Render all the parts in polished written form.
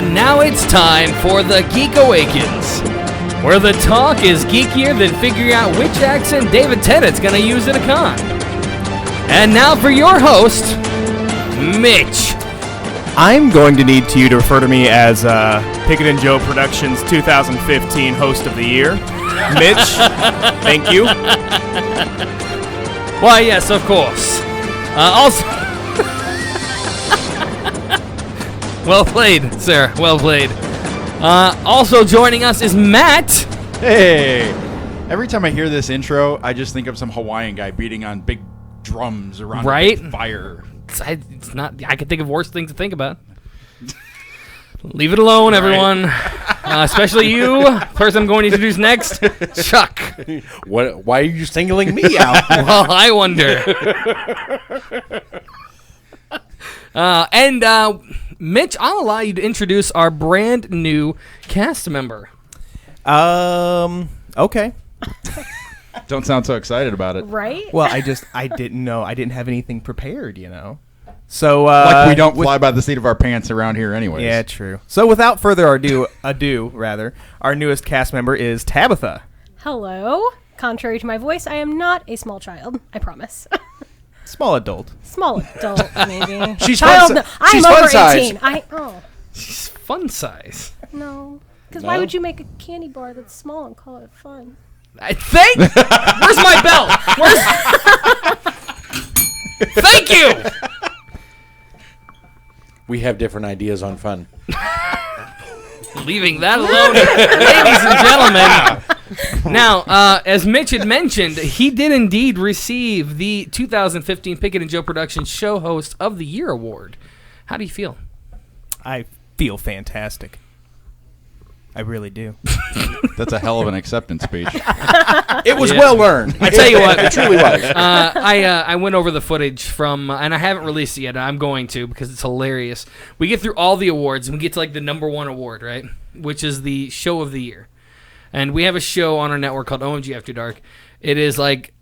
And now it's time for the Geek Awakens, where the talk is geekier than figuring out which accent David Tennant's going to use at a con. And now for your host, Mitch. I'm going to need you to refer to me as Pickett and Joe Productions 2015 Host of the Year. Mitch, thank you. Why, yes, of course. Also... Well played, sir. Well played. Also joining us is Matt. Hey! Every time I hear this intro, I just think of some Hawaiian guy beating on big drums around a big fire. It's not. I can think of worse things to think about. Leave it alone, everyone. Especially you. Person I'm going to introduce next, Chuck. What? Why are you singling me out? Well, I wonder. Mitch, I'll allow you to introduce our brand new cast member. Okay. Don't sound so excited about it. Right? Well, I didn't know. I didn't have anything prepared, you know. So, like we don't fly by the seat of our pants around here anyways. Yeah, true. So, without further ado, our newest cast member is Tabitha. Hello. Contrary to my voice, I am not a small child. I promise. Small adult. Small adult, maybe. She's child. fun, I'm she's over fun 18. size. She's fun size. No. Because No? why would you make a candy bar that's small and call it fun? I think. Where's my belt? Thank you. We have different ideas on fun. Leaving that alone, ladies and gentlemen. Now, as Mitch had mentioned, he did indeed receive the 2015 Pickett and Joe Productions Show Host of the Year award. How do you feel? I feel fantastic. I really do. That's a hell of an acceptance speech. It was well earned. I tell you what, It truly was. I went over the footage from, and I haven't released it yet. I'm going to because it's hilarious. We get through all the awards, and we get to like the number one award, right? Which is the Show of the Year. And we have a show on our network called OMG After Dark. It is like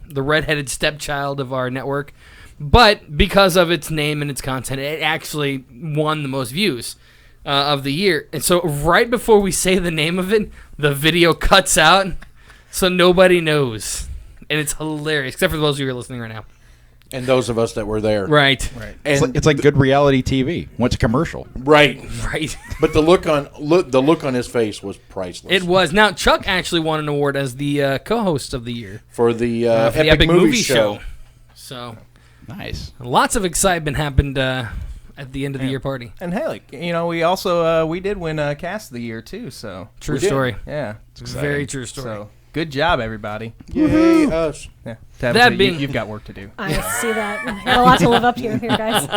the redheaded stepchild of our network. But because of its name and its content, it actually won the most views of the year. And so right before we say the name of it, the video cuts out so nobody knows. And it's hilarious, except for those of you who are listening right now. And those of us that were there. Right. And It's like good reality TV. What's a commercial? Right. Right. But the look on his face was priceless. It was. Now, Chuck actually won an award as the co-host of the year. For the For the Epic Movie Show. So, Nice. lots of excitement happened at the end of the year party. And hey, like, you know, we also we did win Cast of the Year too. So True story. yeah, Very true story. So good job, everybody. Yay, us. Yeah, Tabitha, That being- you've got work to do. I see that. I got a lot to live up to here, guys.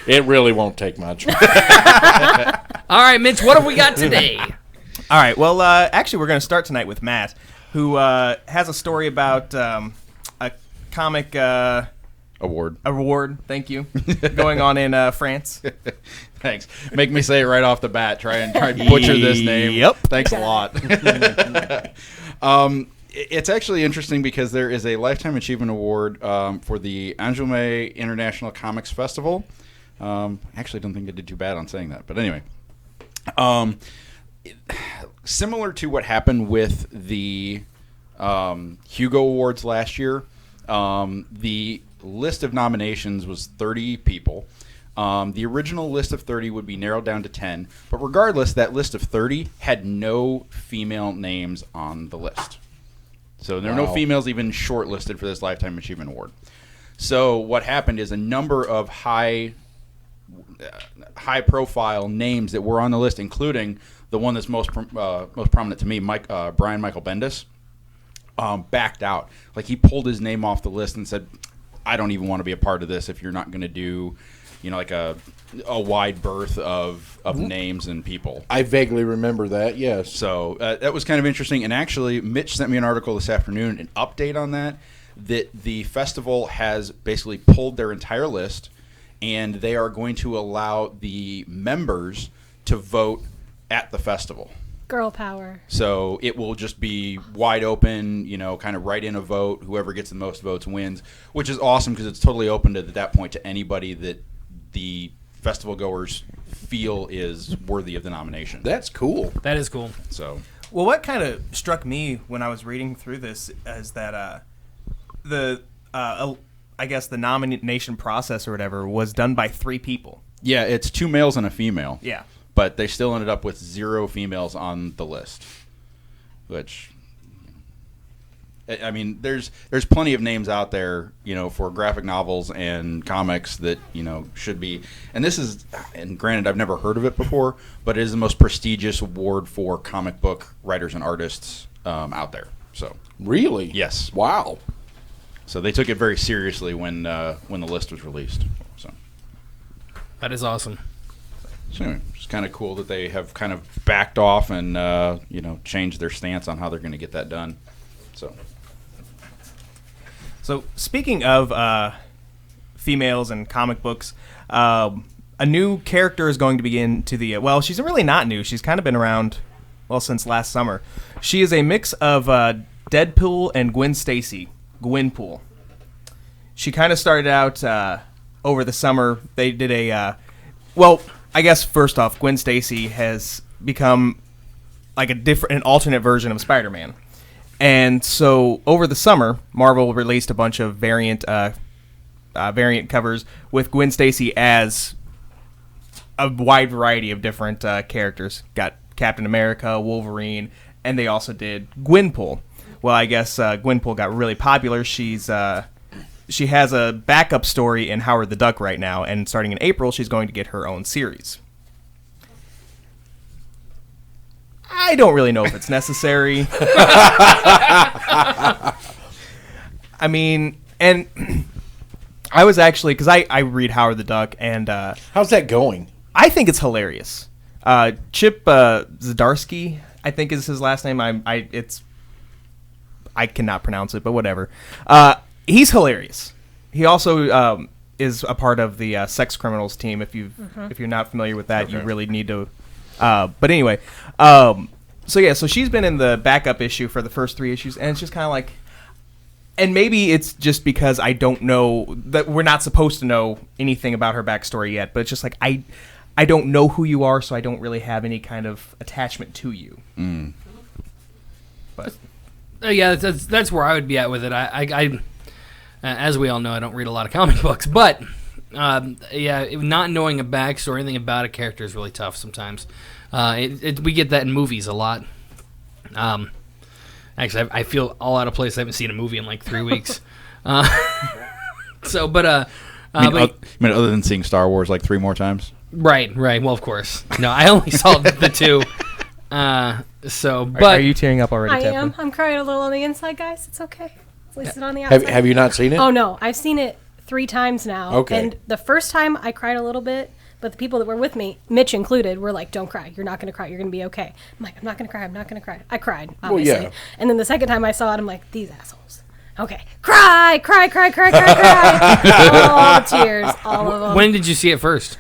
It really won't take much. All right, Mitch, what have we got today? All right. Well, actually, we're going to start tonight with Matt, who has a story about a comic award. Thank you. Going on in France. Thanks. Make me say it right off the bat. Try and butcher this name. Yep. Thanks a lot. It's actually interesting because there is a Lifetime Achievement Award for the Angoulême International Comics Festival. Actually, I don't think I did too bad on saying that. But anyway. Similar to what happened with the Hugo Awards last year, the list of nominations was 30 people. The original list of 30 would be narrowed down to 10, but regardless, that list of 30 had no female names on the list. So there are no females even shortlisted for this Lifetime Achievement Award. So what happened is a number of high-profile names that were on the list, including the one that's most prominent to me, Brian Michael Bendis, backed out. Like, he pulled his name off the list and said, I don't even want to be a part of this if you're not going to do, you know, like a wide berth of names and people. I vaguely remember that, yes. So that was kind of interesting. And actually, Mitch sent me an article this afternoon, an update on that the festival has basically pulled their entire list, and they are going to allow the members to vote at the festival. Girl power. So it will just be wide open, you know, kind of write in a vote. Whoever gets the most votes wins, which is awesome because it's totally open to, at that point, to anybody that the festival goers feel is worthy of the nomination. That's cool. That is cool. So Well, what kind of struck me when I was reading through this is that I guess the nomination process or whatever was done by 3 people. yeah, it's 2 males and a female. Yeah. But they still ended up with 0 females on the list, which, I mean, there's plenty of names out there, for graphic novels and comics that, should be. And this is, and granted, I've never heard of it before, but it is the most prestigious award for comic book writers and artists out there. So Really? yes, Wow. so they took it very seriously when the list was released. So That is awesome. anyway, it's kind of cool that they have kind of backed off and changed their stance on how they're going to get that done. So speaking of females and comic books, a new character is going to begin to the well, she's really not new. She's kind of been around since last summer. She is a mix of Deadpool and Gwen Stacy. Gwenpool. She kind of started out over the summer. They did I guess first off, Gwen Stacy has become like an alternate version of Spider-Man. And so over the summer, Marvel released a bunch of variant covers with Gwen Stacy as a wide variety of different characters. Got Captain America, Wolverine, and they also did Gwenpool. Well, I guess Gwenpool got really popular. She has a backup story in Howard the Duck right now, and starting in April, she's going to get her own series. I don't really know if it's necessary. I mean, and I was actually, because I read Howard the Duck, and How's that going? I think it's hilarious. Chip Zdarsky, I think is his last name. I cannot pronounce it, but whatever. He's hilarious. He also is a part of the Sex Criminals team. If you're not familiar with that, you really need to. But anyway, so she's been in the backup issue for the first 3 issues, and it's just kind of like, and maybe it's just because I don't know that we're not supposed to know anything about her backstory yet, but it's just like I don't know who you are, so I don't really have any kind of attachment to you. But Yeah, that's where I would be at with it. I as we all know, I don't read a lot of comic books, but not knowing a backstory, anything about a character is really tough sometimes. We get that in movies a lot. Actually, I feel all out of place. I haven't seen a movie in like 3 weeks. I mean, other than seeing Star Wars like 3 more times? Right. Well, of course. No, I only saw the 2. Are you tearing up already, I Teflon? am. I'm crying a little on the inside, guys. It's okay. At least it's on the outside. Have you not seen it? Oh, no. I've seen it 3 times now. Okay. And the first time I cried a little bit, but the people that were with me, Mitch included, were like, don't cry. You're not going to cry. You're going to be okay. I'm like, I'm not going to cry. I cried, obviously. yeah. And then the second time I saw it, I'm like, these assholes. Okay. Cry. Oh, tears. All of them. When did you see it first?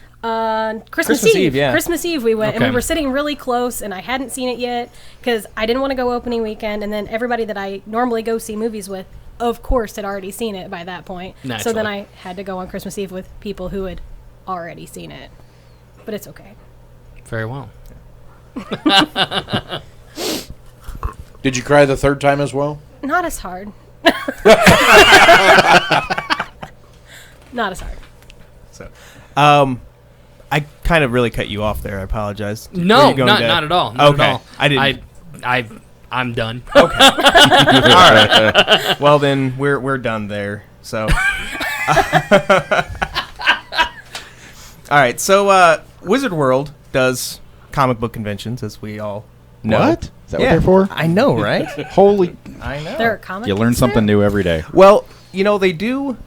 Christmas Eve. Yeah. Christmas Eve we went, and Okay. we were sitting really close, and I hadn't seen it yet because I didn't want to go opening weekend, and then everybody that I normally go see movies with, of course, had already seen it by that point. So Naturally. then I had to go on Christmas Eve with people who had already seen it. But it's okay. Very well. Did you cry the 3rd time as well? Not as hard. Not as hard. So, I kind of really cut you off there. I apologize. Were No, you going not at all. Not Okay. at all. I didn't. I'm done. All right. Well, then we're done there. So. All right. So, Wizard World does comic book conventions, as we all know. What? Is that what they're for? I know, right? Holy! I know. There are comic You learn books something there? new every day. Well, they do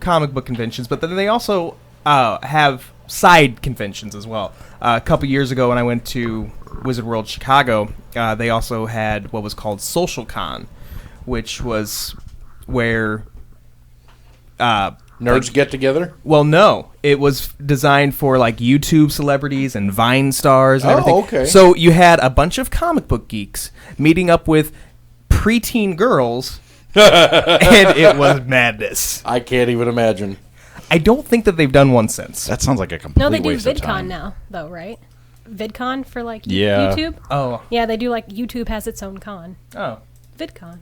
comic book conventions, but then they also have side conventions as well. A couple years ago when I went to Wizard World Chicago, they also had what was called Social Con, which was where Nerds get together? well, no, it was designed for like YouTube celebrities and Vine stars and Oh, everything. okay. So you had a bunch of comic book geeks meeting up with preteen girls, and it was madness. I can't even imagine. I don't think that they've done one since. That sounds like a complete No, they do waste of time. VidCon now, though, right? VidCon for like Yeah. YouTube. Oh. Yeah, they do like YouTube has its own con. Oh. VidCon.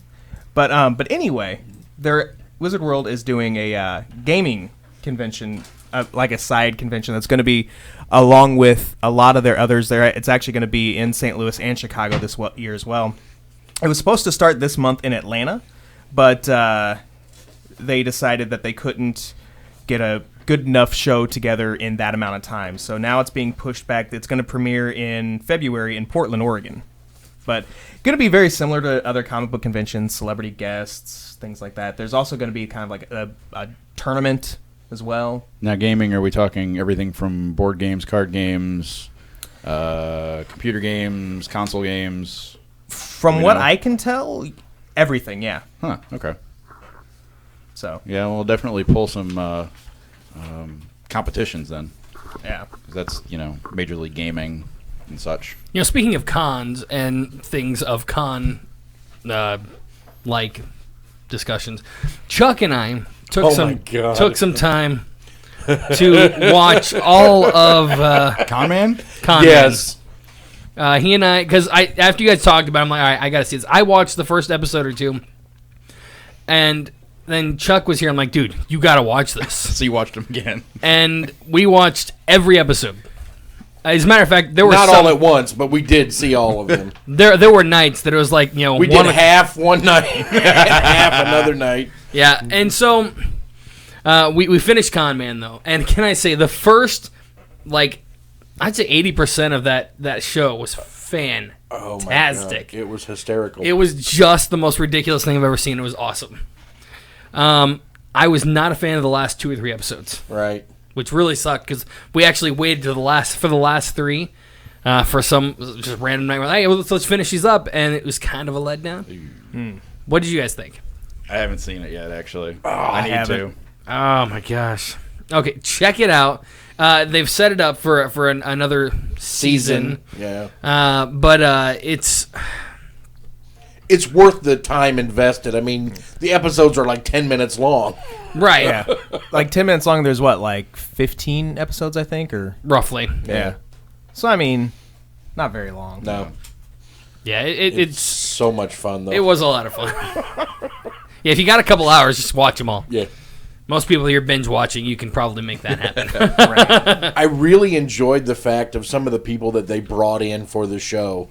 But anyway, Wizard World is doing a gaming convention, like a side convention that's going to be along with a lot of their others. It's actually going to be in St. Louis and Chicago this year as well. It was supposed to start this month in Atlanta, but they decided that they couldn't get a good enough show together in that amount of time. So now it's being pushed back. It's going to premiere in February in Portland, Oregon. But going to be very similar to other comic book conventions, celebrity guests, things like that. There's also going to be kind of like a tournament as well. Now, gaming, are we talking everything from board games, card games, computer games, console games? From what I can tell, everything, yeah. Huh, okay. So Yeah, we'll definitely pull some competitions then. yeah. 'Cause that's, Major League Gaming and such. Speaking of cons and things of con like discussions, Chuck and I took some time to watch all of Con Man? Con Yes. Man. He and I, because after you guys talked about it, I'm like, all right, I got to see this. I watched the first episode or two, and then Chuck was here. I'm like, dude, you got to watch this. So you watched them again. And we watched every episode. As a matter of fact, there were Not all at once, but we did see all of them. There were nights that it was like, We did half one night, half another night. Yeah, and so we finished Con Man though, and can I say the first, like, I'd say 80% of that show was fantastic. Oh my God. It was hysterical. It was just the most ridiculous thing I've ever seen. It was awesome. I was not a fan of the last 2 or 3 episodes, right. which really sucked because we actually waited to the last 3 for some just random night. We're like, hey, let's finish these up, and it was kind of a letdown. What did you guys think? I haven't seen it yet, actually. I need to. Oh my gosh. Okay, check it out. They've set it up for another season. Yeah. But it's worth the time invested. I mean, the episodes are like 10 minutes long. right. Yeah. Like 10 minutes long. There's what, like 15 episodes, I think, or Roughly. yeah. So I mean, not very long. No. Yeah, It's so much fun, though. it was a lot of fun. Yeah, if you got a couple hours, just watch them all. Yeah. Most people here binge watching, you can probably make that happen. I really enjoyed the fact of some of the people that they brought in for the show.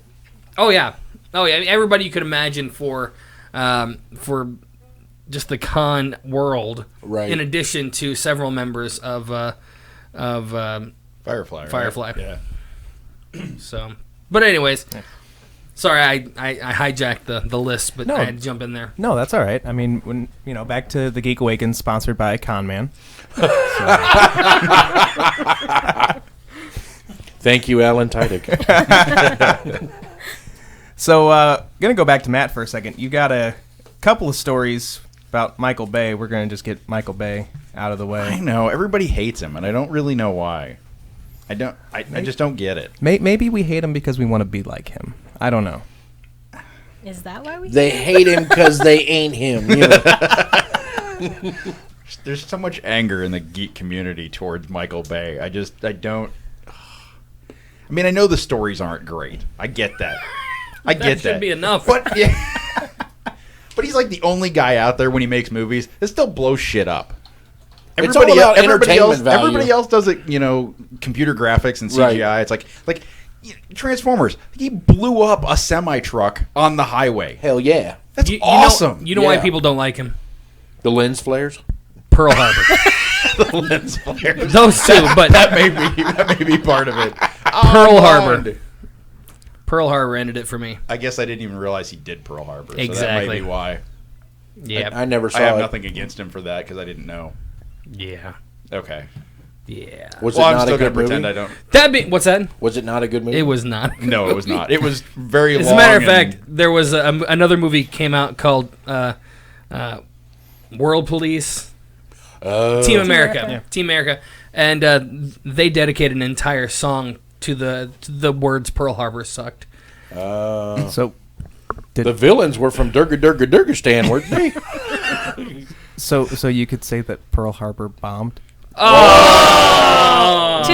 Oh yeah. I mean, everybody you could imagine for just the con world. Right. In addition to several members of Firefly. Right? Firefly. Yeah. So, but anyways, sorry I hijacked the list, but No. I had to jump in there. No, that's all right. I mean, when back to the Geek Awakens, sponsored by Con Man. Thank you, Alan Tydick. So, gonna go back to Matt for a second. You got a couple of stories about Michael Bay. We're gonna just get Michael Bay out of the way. I know. Everybody hates him, and I don't really know why. I just don't get it. Maybe we hate him because we want to be like him. I don't know. Is that why we? They hate him because they ain't him. You know? There's so much anger in the geek community towards Michael Bay. I don't. I mean, I know the stories aren't great. I get that. That should be enough. But yeah. But he's like the only guy out there when he makes movies that still blows shit up. It's all about entertainment value. Everybody else does it, computer graphics and CGI. Right. It's like Transformers. He blew up a semi-truck on the highway. Hell yeah. That's You awesome. know why Yeah. people don't like him? The lens flares? Pearl Harbor. The lens flares. Those two, but That may be part of it. Pearl Harbor. Pearl Harbor ended it for me. I guess I didn't even realize he did Pearl Harbor. So that Exactly. might be why. Yeah. I never saw I have it. nothing against him for that because I didn't know. Yeah. Okay. Yeah. Was Well, it I'm not still a going good to pretend movie? I don't. What's that? Was it not a good movie? It was not. No, it was not. It was very long. As a matter of fact, there was another movie came out called World Police. Team America. America. Team America. And they dedicated an entire song to the words Pearl Harbor sucked. So, the villains were from Durga-Durga-Durgistan, weren't they? so you could say that Pearl Harbor bombed. Oh!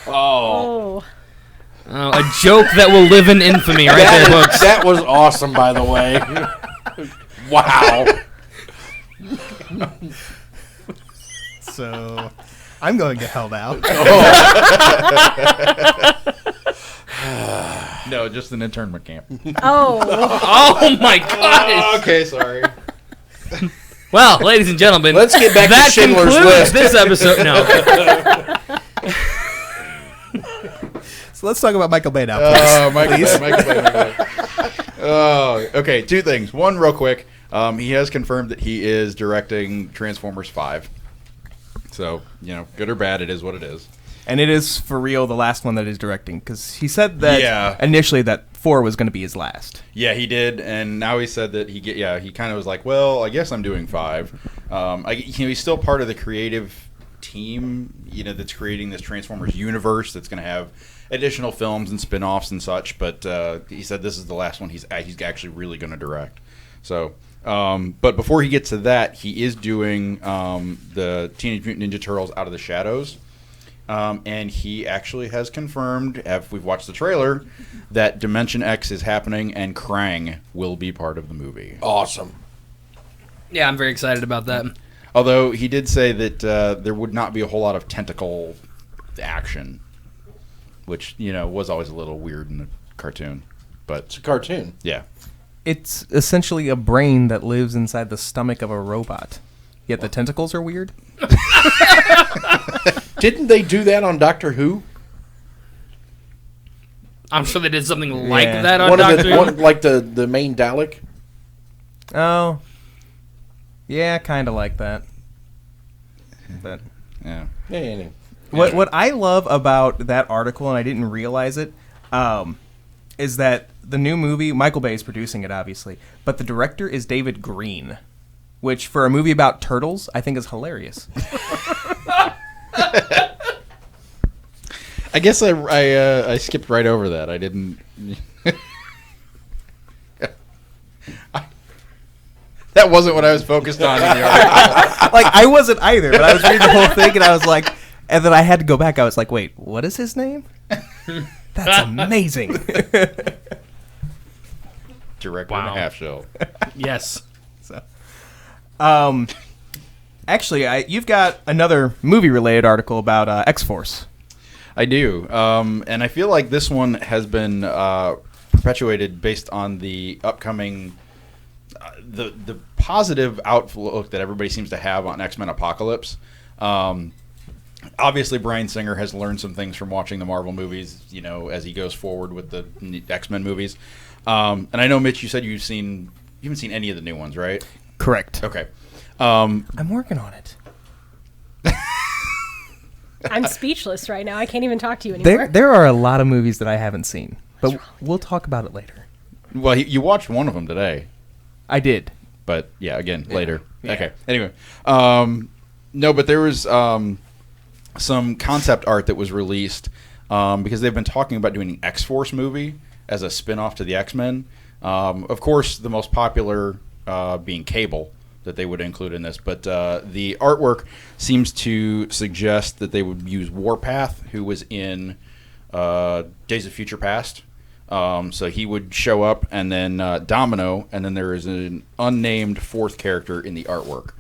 Wow. A joke that will live in infamy right there, folks. That was awesome, by the way. Wow. So, I'm going to held out. No, just an internment camp. Oh my gosh. Okay, sorry. Well, ladies and gentlemen, Let's get back that to Schindler's concludes List. this episode. No. So let's talk about Michael Bay now. Michael Bay. Oh, okay. Two things. One, real quick. He has confirmed that he is directing Transformers 5. So, good or bad, it is what it is. And it is for real the last one that he's directing, because he said that initially that 4 was going to be his last. Yeah, he did, and now he said that he kind of was like, well, I guess I'm doing 5. He's still part of the creative team, that's creating this Transformers universe that's going to have additional films and spin-offs and such, but he said this is the last one he's actually really going to direct. So, but before he gets to that, he is doing the Teenage Mutant Ninja Turtles Out of the Shadows. And he actually has confirmed, if we've watched the trailer, that Dimension X is happening and Krang will be part of the movie. Awesome. Yeah, I'm very excited about that. Although he did say that there would not be a whole lot of tentacle action, which, was always a little weird in the cartoon. But It's a cartoon. yeah. It's essentially a brain that lives inside the stomach of a robot. Yet the tentacles are weird. Didn't they do that on Doctor Who? I'm sure they did something like Yeah. that on Doctor Who. Like the main Dalek? Oh. Yeah, kind of like that. But Yeah. Yeah. what I love about that article, and I didn't realize it, is that the new movie, Michael Bay is producing it, obviously, but the director is David Green, which for a movie about turtles, I think is hilarious. I guess I skipped right over that. I didn't... That wasn't what I was focused on in the article. Like, I wasn't either, but I was reading the whole thing, and I was like, and then I had to go back. I was like, wait, what is his name? That's amazing. Director Wow. and a half shell. Yes. So, actually, you've got another movie-related article about X-Force. I do, and I feel like this one has been perpetuated based on the upcoming, the positive outlook that everybody seems to have on X-Men Apocalypse. Obviously, Bryan Singer has learned some things from watching the Marvel movies, as he goes forward with the X-Men movies. And I know, Mitch, you said you haven't seen any of the new ones, right? Correct. Okay. I'm working on it. I'm speechless right now. I can't even talk to you anymore. There are a lot of movies that I haven't seen, but we'll talk about it later. Well, you watched one of them today. I did. But yeah, again, later. Yeah. Okay. Anyway, no, but there was some concept art that was released because they've been talking about doing an X-Force movie as a spin-off to the X-Men. Of course, the most popular being Cable that they would include in this, but the artwork seems to suggest that they would use Warpath, who was in Days of Future Past. So he would show up, and then Domino, and then there is an unnamed fourth character in the artwork.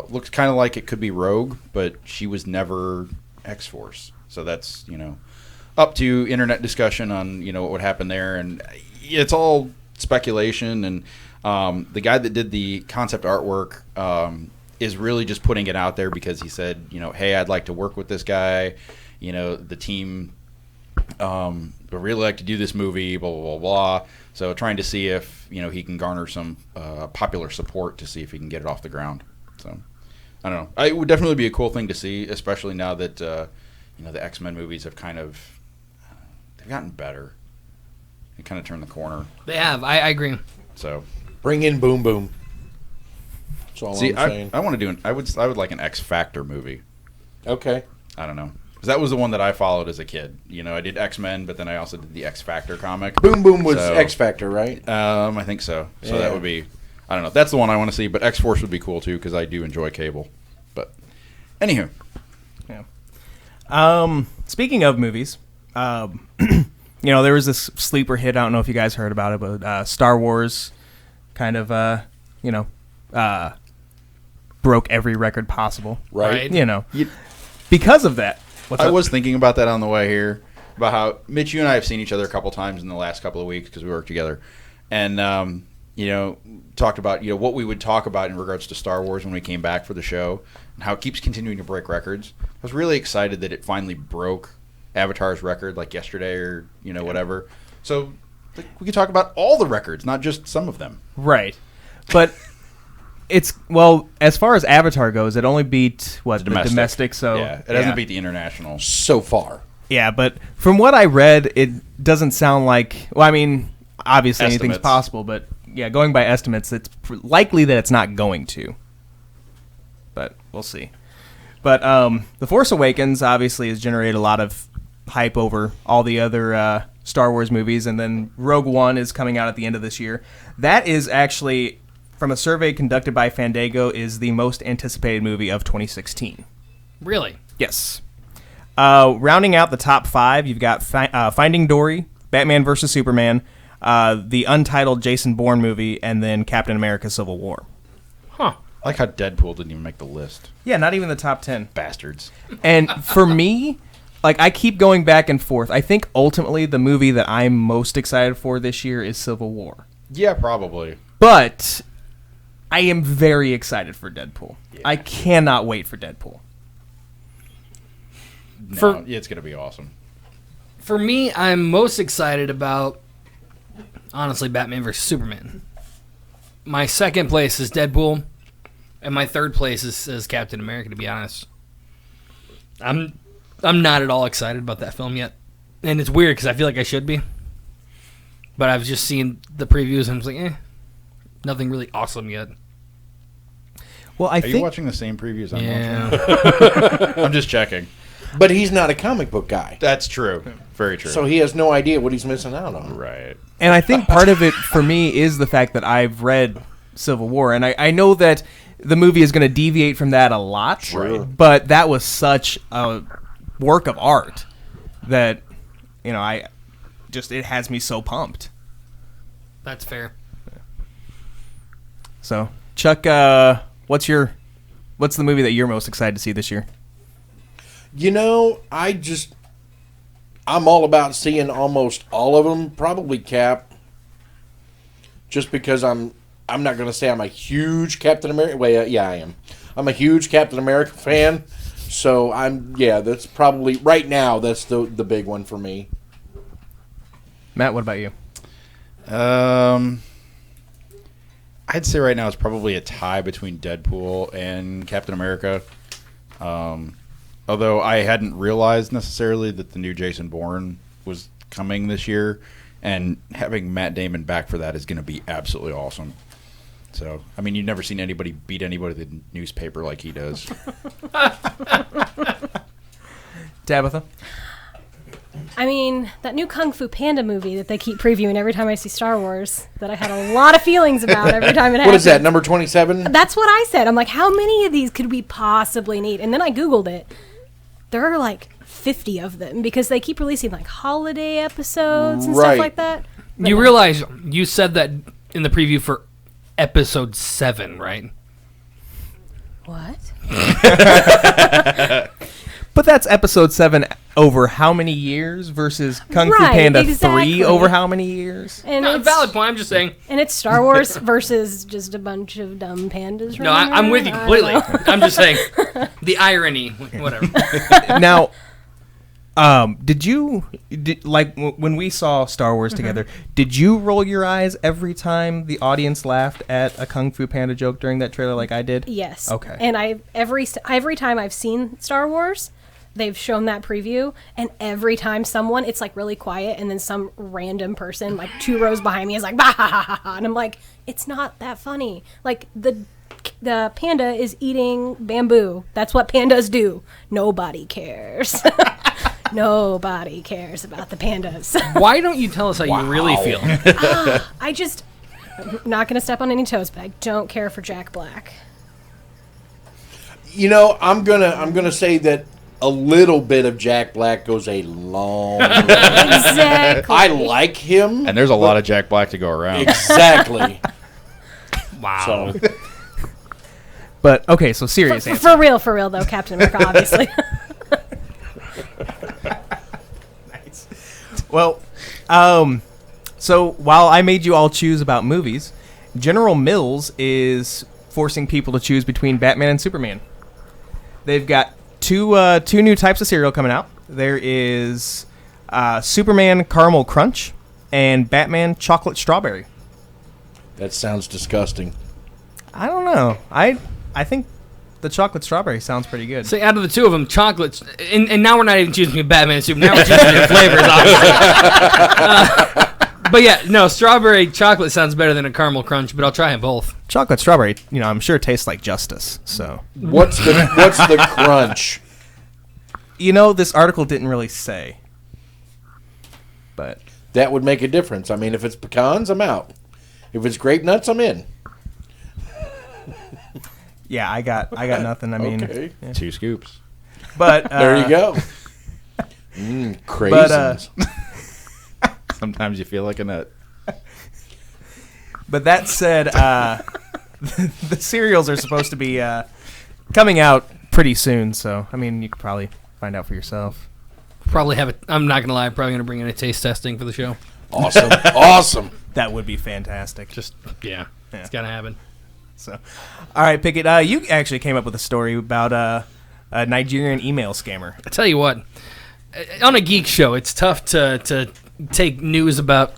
Looks kind of like it could be Rogue, but she was never X-Force. So that's, up to internet discussion on, what would happen there. And it's all speculation. And the guy that did the concept artwork is really just putting it out there because he said, hey, I'd like to work with this guy. The team would really like to do this movie, blah, blah, blah, blah. So trying to see if, he can garner some popular support to see if he can get it off the ground. So I don't know. It would definitely be a cool thing to see, especially now that, the X-Men movies have they've gotten better. They kind of turned the corner. They have. I agree. So Bring in Boom Boom. That's all I'm saying. I want to do I would like an X Factor movie. Okay. I don't know. Because that was the one that I followed as a kid. I did X-Men, but then I also did the X Factor comic. Boom Boom was So, X Factor, right? I think so. So Yeah. that would be... I don't know. That's the one I want to see, but X-Force would be cool too because I do enjoy Cable. But anywho. Yeah. Speaking of movies, there was this sleeper hit. I don't know if you guys heard about it, but Star Wars kind of, broke every record possible. Right. Because of that. I was thinking about that on the way here, about how, Mitch, you and I have seen each other a couple times in the last couple of weeks because we work together. And, talked about, what we would talk about in regards to Star Wars when we came back for the show and how it keeps continuing to break records. I was really excited that it finally broke Avatar's record like yesterday or, whatever. So we could talk about all the records, not just some of them. Right. But as far as Avatar goes, it only beat, the domestic. So it hasn't beat the international. So far. Yeah, but from what I read, it doesn't sound like, obviously anything's possible, but yeah, going by estimates, it's likely that it's not going to. But we'll see. But The Force Awakens obviously has generated a lot of hype over all the other Star Wars movies, and then Rogue One is coming out at the end of this year. That is actually, from a survey conducted by Fandango, is the most anticipated movie of 2016. Really? Yes. Rounding out the top 5, you've got Finding Dory, Batman vs. Superman, the untitled Jason Bourne movie, and then Captain America: Civil War. Huh. I like how Deadpool didn't even make the list. Yeah, not even the top 10. Bastards. And for me, I keep going back and forth. I think ultimately the movie that I'm most excited for this year is Civil War. Yeah, probably. But I am very excited for Deadpool. Yeah. I cannot wait for Deadpool. It's going to be awesome. For me, I'm most excited about, honestly, Batman vs. Superman. My second place is Deadpool, and my third place is Captain America, to be honest. I'm not at all excited about that film yet. And it's weird because I feel like I should be. But I've just seen the previews and I was like, nothing really awesome yet. Well, Are you watching the same previews I'm watching? I'm just checking. But he's not a comic book guy. That's true. Very true. So he has no idea what he's missing out on. Right. And I think part of it for me is the fact that I've read Civil War. And I know that the movie is going to deviate from that a lot. Sure. But that was such a work of art that, it has me so pumped. That's fair. So, Chuck, what's the movie that you're most excited to see this year? I'm all about seeing almost all of them. Probably Cap. Just because I'm not going to say I'm a huge Captain America. Well, yeah, I am. I'm a huge Captain America fan. So that's probably, right now, that's the big one for me. Matt, what about you? I'd say right now it's probably a tie between Deadpool and Captain America. Although I hadn't realized necessarily that the new Jason Bourne was coming this year, and having Matt Damon back for that is going to be absolutely awesome. So, you've never seen anybody beat anybody in the newspaper like he does. Tabitha? That new Kung Fu Panda movie that they keep previewing every time I see Star Wars, that I had a lot of feelings about every time it happens. What is that, number 27? That's what I said. I'm like, how many of these could we possibly need? And then I Googled it. There are like 50 of them because they keep releasing like holiday episodes and stuff like that. But you realize you said that in the preview for episode 7, right? What? But that's episode 7 over how many years versus Kung Fu Panda 3 over how many years? And No, valid point. I'm just saying. And it's Star Wars versus just a bunch of dumb pandas. No, I'm with you completely. I'm just saying the irony, whatever. Now, when we saw Star Wars together, did you roll your eyes every time the audience laughed at a Kung Fu Panda joke during that trailer like I did? Yes. Okay. And every time I've seen Star Wars, they've shown that preview, and every time it's like really quiet, and then some random person like 2 rows behind me is like, bah, ha, ha, ha, ha. And I'm like, it's not that funny. Like the panda is eating bamboo. That's what pandas do. Nobody cares. Nobody cares about the pandas. Why don't you tell us how you really feel? I'm not going to step on any toes, but I don't care for Jack Black. You know, I'm gonna say that a little bit of Jack Black goes a long way. Exactly. I like him. And there's a lot of Jack Black to go around. Exactly. Wow. So, But okay, so serious answer. For real though, Captain America, obviously. Well, so while I made you all choose about movies, General Mills is forcing people to choose between Batman and Superman. They've got two new types of cereal coming out. There is Superman Caramel Crunch and Batman Chocolate Strawberry. that sounds disgusting. I don't know. I think the chocolate strawberry sounds pretty good. So out of the two of them, chocolates, and now we're not even choosing between Batman and Superman. Now we're choosing their flavors, obviously. But yeah, no, strawberry chocolate sounds better than a caramel crunch, but I'll try them both. Chocolate strawberry, I'm sure tastes like justice. So What's the crunch? this article didn't really say, but That would make a difference. I mean, if it's pecans, I'm out. If it's grape nuts, I'm in. yeah, I got nothing. I mean, Okay. 2 scoops. but There you go. Craisins. Sometimes you feel like a nut. But that said, the cereals are supposed to be coming out pretty soon. So I mean, you could probably find out for yourself. Probably have it. I'm not gonna lie. I'm probably gonna bring in a taste testing for the show. Awesome. Awesome. That would be fantastic. Just yeah, Yeah. it's gotta happen. So, all right, Pickett. You actually came up with a story about a Nigerian email scammer. I tell you what, on a geek show, it's tough to take news about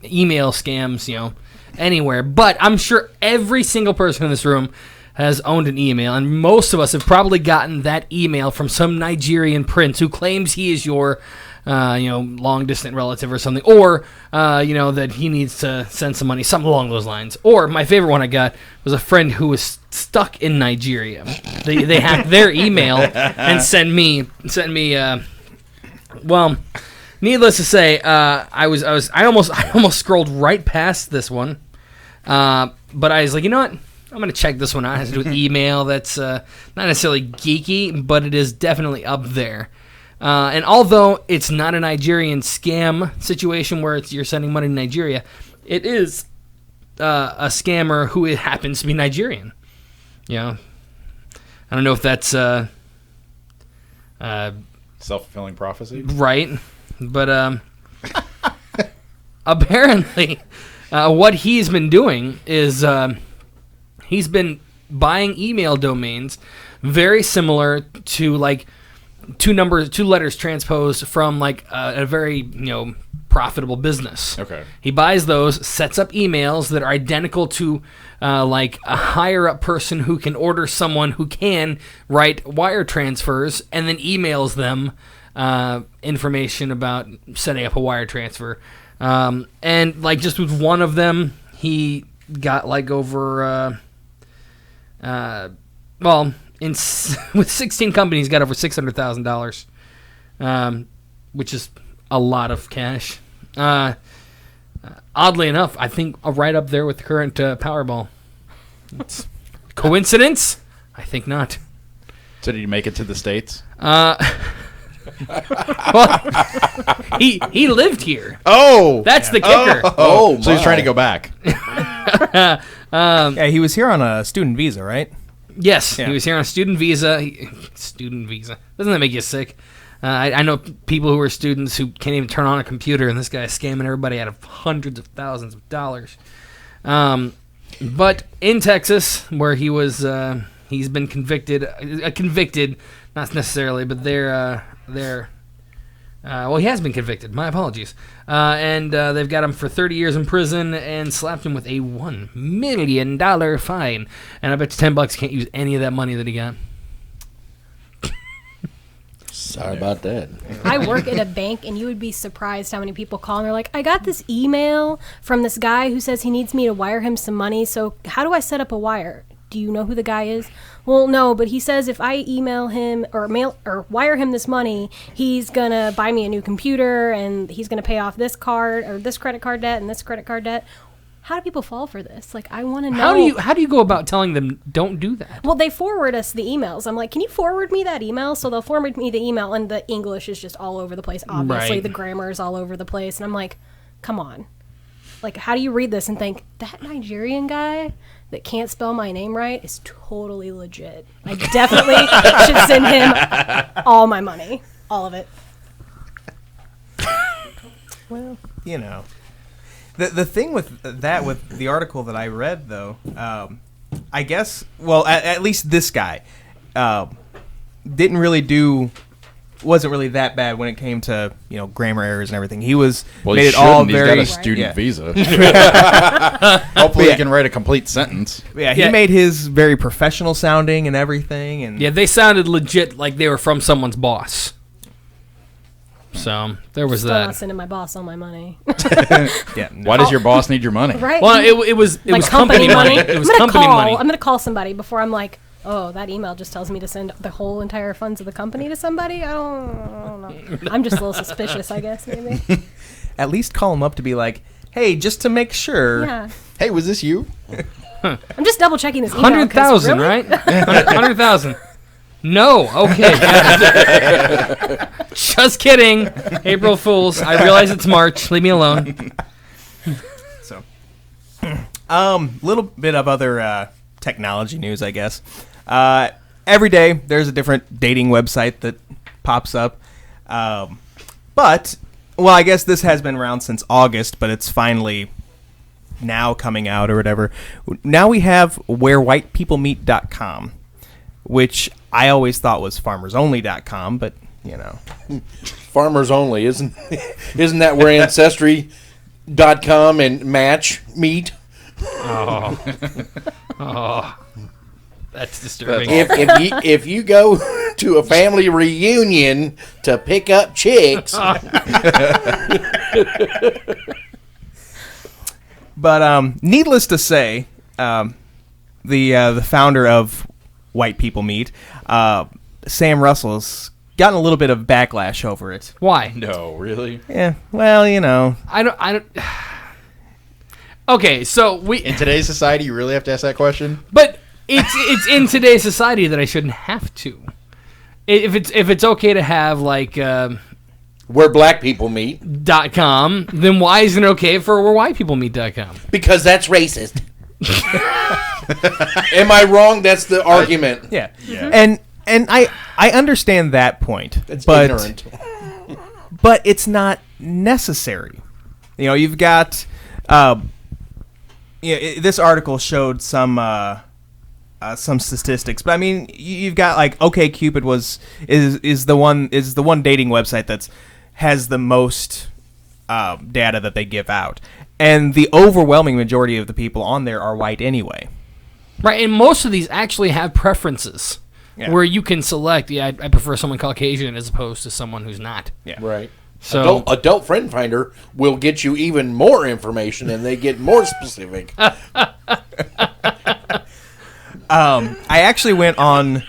email scams, anywhere. But I'm sure every single person in this room has owned an email, and most of us have probably gotten that email from some Nigerian prince who claims he is your, long distant relative or something, or that he needs to send some money, something along those lines. Or my favorite one I got was a friend who was stuck in Nigeria. They hacked their email and sent me. Well, needless to say, I almost scrolled right past this one, but I was like, you know what? I'm gonna check this one out. It has to do with email. That's not necessarily geeky, but it is definitely up there. And although it's not a Nigerian scam situation where you're sending money to Nigeria, it is a scammer who happens to be Nigerian. I don't know if that's Self-fulfilling prophecy? right, but apparently what he's been doing is he's been buying email domains very similar to like two letters transposed from like a very profitable business. Okay. He buys those, sets up emails that are identical to like a higher up person who can order someone who can write wire transfers, and then emails them information about setting up a wire transfer. And like just with one of them, he got like over with 16 companies, got over $600,000, which is a lot of cash. Oddly enough, I think right up there with the current Powerball. It's coincidence? I think not. So did he make it to the States? Well, he lived here. Oh! That's the kicker. Oh, So he's my. trying to go back. Yeah, he was here on a student visa, right? Yes, Yeah. he was here on a student visa. Student visa. Doesn't that make you sick? I know people who are students who can't even turn on a computer, and this guy is scamming everybody out of hundreds of thousands of dollars. But in Texas, where he was, he's been convicted, not necessarily, but well, he has been convicted. My apologies. And they've got him for 30 years in prison and slapped him with a $1 million fine. And I bet you $10 he can't use any of that money that he got. Sorry about that. I work at a bank, and you would be surprised how many people call and they're like, I got this email from this guy who says he needs me to wire him some money. So how do I set up a wire? Do you know who the guy is? Well, no, but he says if I email him or mail or wire him this money, he's going to buy me a new computer, and he's going to pay off this card or this credit card debt and this credit card debt. how do people fall for this? Like, I want to know. How do you go about telling them don't do that? Well, they forward us the emails. I'm like, can you forward me that email? So they'll forward me the email, and the English is just all over the place. Obviously, Right. the grammar is all over the place. And I'm like, come on. Like, how do you read this and think, that Nigerian guy that can't spell my name right is totally legit. I definitely should send him all my money. All of it. Well, you know. The thing with that, with the article that I read, though, I guess, well, at least this guy wasn't really that bad when it came to, grammar errors and everything. He made it all very... He's got a student yeah. visa. Hopefully he can write a complete sentence. Yeah, he made his very professional sounding and everything. And Yeah, they sounded legit like they were from someone's boss. So there was Still that. not sending my boss all my money. yeah, no. Why does your boss need your money? Right? Well, it was Like company money. It was company money. I'm gonna call somebody before I'm like, oh, that email just tells me to send the whole entire funds of the company to somebody. I don't know. I'm just a little suspicious, I guess, maybe. At least call him up to be like, hey, just to make sure. Yeah. Hey, was this you? I'm just double checking this email. 100,000, really? right? 100,000. No. Okay. got it. Just kidding. April Fools. I realize it's March. Leave me alone. So, little bit of other technology news, I guess. Every day there's a different dating website that pops up. But, well, I guess this has been around since August, but it's finally now coming out or whatever. Now we have wherewhitepeoplemeet.com, which I always thought was farmersonly.com, but, Farmers only, isn't that where Ancestry.com and Match meet? Oh, that's disturbing. If you go to a family reunion to pick up chicks, But needless to say, the founder of White People Meet, Sam Russell's gotten a little bit of backlash over it. Why? No, really? Yeah, well, I don't. Okay, so In today's society, you really have to ask that question? but it's in today's society that I shouldn't have to. If it's okay to have like where black people meet, .com, then why isn't it okay for where white people meet.com? because that's racist. Am I wrong? That's the argument. yeah. And I understand that point, It's but ignorant. but it's not necessary. You've got this article showed some statistics, but I mean, you've got like OkCupid is the one dating website that's has the most data that they give out, and the overwhelming majority of the people on there are white anyway. Right, and most of these actually have preferences Yeah. where you can select. Yeah, I prefer someone Caucasian as opposed to someone who's not. Yeah. Right. So Adult Friend Finder will get you even more information, and they get more specific. I actually went on.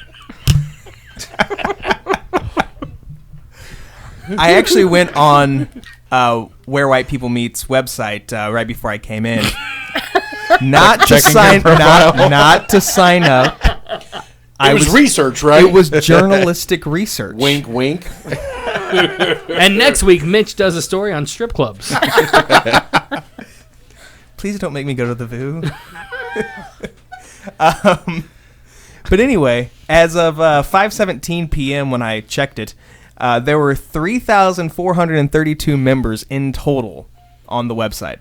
Where White People Meet's website right before I came in, not to sign up. It was research, right? It was journalistic research. Wink, wink. and next week Mitch does a story on strip clubs. Please don't make me go to the VU. But anyway, as of 5:17 p.m. when I checked it, there were 3,432 members in total on the website.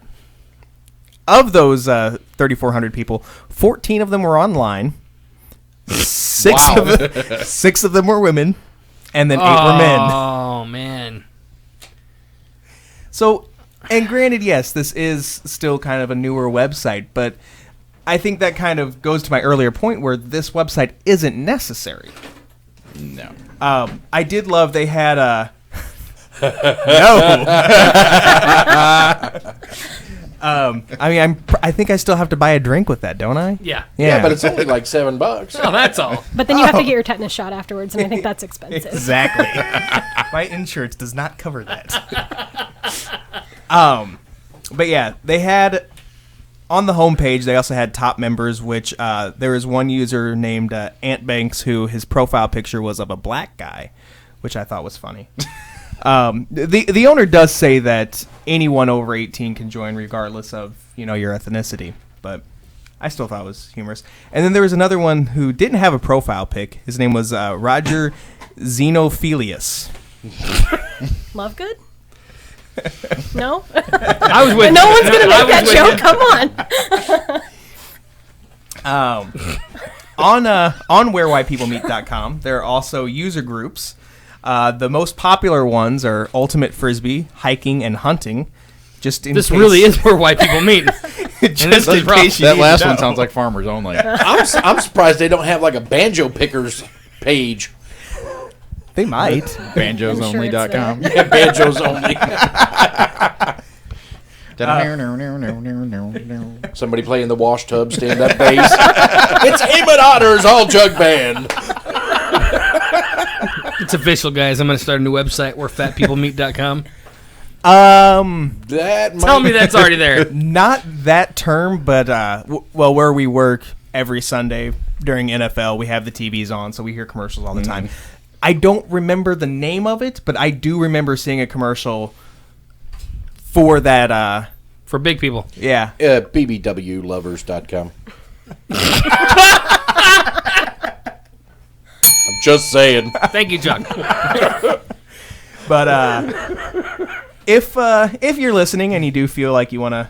Of those 3,400 people, 14 of them were online. Six of them were women, and then 8 were men. Oh man. So, and granted, yes, this is still kind of a newer website, but I think that kind of goes to my earlier point where this website isn't necessary. No. I did love they had a... No. I think I still have to buy a drink with that, don't I? Yeah. Yeah, but it's only like $7. Oh, that's all. But then you have to get your tetanus shot afterwards, and I think that's expensive. Exactly. My insurance does not cover that. But yeah, they had on the homepage, they also had top members, which there was one user named Ant Banks who his profile picture was of a black guy, which I thought was funny. The owner does say that anyone over 18 can join regardless of your ethnicity, but I still thought it was humorous. And then there was another one who didn't have a profile pic. His name was Roger Xenophilius. Lovegood? No? I was with No one's going to make that joke. Come on. On wherewhitepeoplemeet.com, there are also user groups. The most popular ones are Ultimate Frisbee, hiking, and hunting. This really is where white people meet. Just in case you That need last to one know. sounds like farmers only. I'm surprised they don't have like a banjo pickers page. They might. Banjosonly.com. I'm sure Yeah, banjos only. Somebody playing the wash tub stand up bass. It's Eamon Otter's All Jug Band. It's official, guys. I'm going to start a new website, wherefatpeoplemeet.com. Tell me that's already there. Not that term, but where we work every Sunday during NFL, we have the TVs on, so we hear commercials all the time. I don't remember the name of it, but I do remember seeing a commercial for that. For big people. Yeah. BBWlovers.com. I'm just saying. Thank you, Chuck. But if you're listening and you do feel like you want to